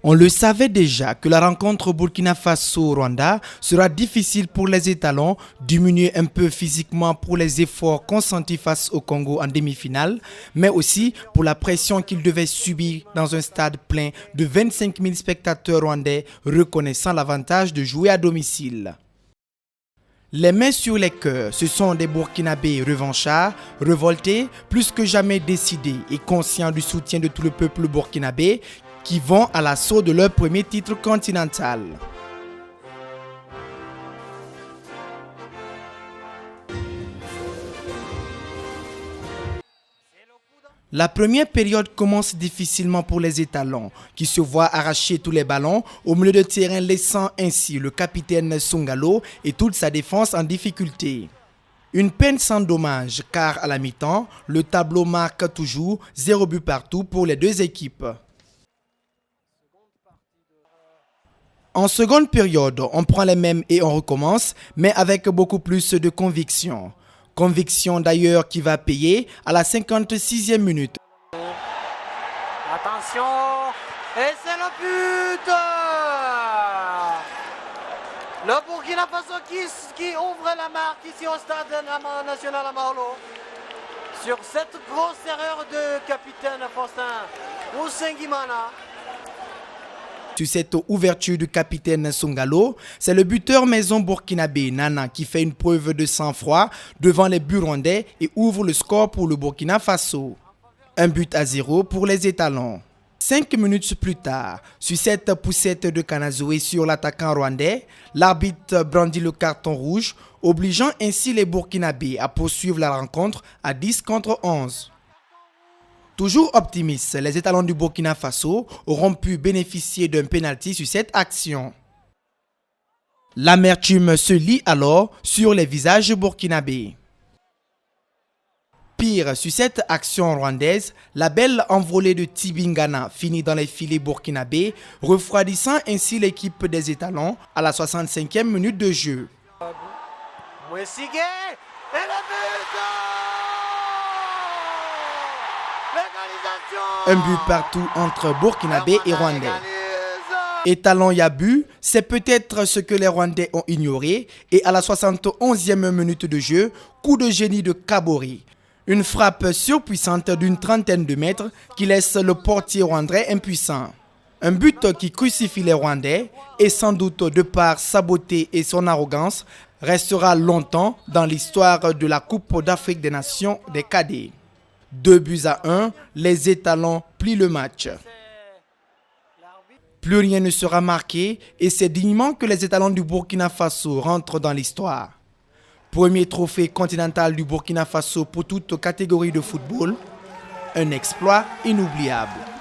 On le savait déjà que la rencontre Burkina Faso-Rwanda sera difficile pour les étalons, diminuer un peu physiquement pour les efforts consentis face au Congo en demi-finale, mais aussi pour la pression qu'ils devaient subir dans un stade plein de 25 000 spectateurs rwandais reconnaissant l'avantage de jouer à domicile. Les mains sur les cœurs, ce sont des Burkinabés revanchards, révoltés, plus que jamais décidés et conscients du soutien de tout le peuple burkinabé qui vont à l'assaut de leur premier titre continental. La première période commence difficilement pour les étalons, qui se voient arracher tous les ballons au milieu de terrain, laissant ainsi le capitaine Songalo et toute sa défense en difficulté. Une peine sans dommage, car à la mi-temps, le tableau marque toujours 0 but partout pour les deux équipes. En seconde période, on prend les mêmes et on recommence, mais avec beaucoup plus de conviction. Conviction d'ailleurs qui va payer à la 56e minute. Attention, et c'est le but! Le Burkina Faso qui ouvre la marque ici au stade national à Maholo. Sur cette grosse erreur de capitaine Faustin Usengimana. Sur cette ouverture du capitaine Songalo, c'est le buteur maison burkinabé Nana qui fait une preuve de sang-froid devant les Burundais et ouvre le score pour le Burkina Faso. 1-0 pour les étalons. 5 minutes plus tard, sur cette poussette de Kanazoué sur l'attaquant rwandais, l'arbitre brandit le carton rouge, obligeant ainsi les Burkinabés à poursuivre la rencontre à 10 contre 11. Toujours optimistes, les étalons du Burkina Faso auront pu bénéficier d'un pénalty sur cette action. L'amertume se lit alors sur les visages burkinabés. Pire, sur cette action rwandaise, la belle envolée de Tibingana finit dans les filets burkinabés, refroidissant ainsi l'équipe des étalons à la 65e minute de jeu. Mouessigué et le but! Un but partout entre Burkinabé et Rwandais. Étalon Yabu, c'est peut-être ce que les Rwandais ont ignoré et à la 71e minute de jeu, coup de génie de Kabori. Une frappe surpuissante d'une trentaine de mètres qui laisse le portier rwandais impuissant. Un but qui crucifie les Rwandais et sans doute de par sa beauté et son arrogance restera longtemps dans l'histoire de la Coupe d'Afrique des Nations des cadets. 2-1, les étalons plient le match. Plus rien ne sera marqué et c'est dignement que les étalons du Burkina Faso rentrent dans l'histoire. Premier trophée continental du Burkina Faso pour toute catégorie de football, un exploit inoubliable.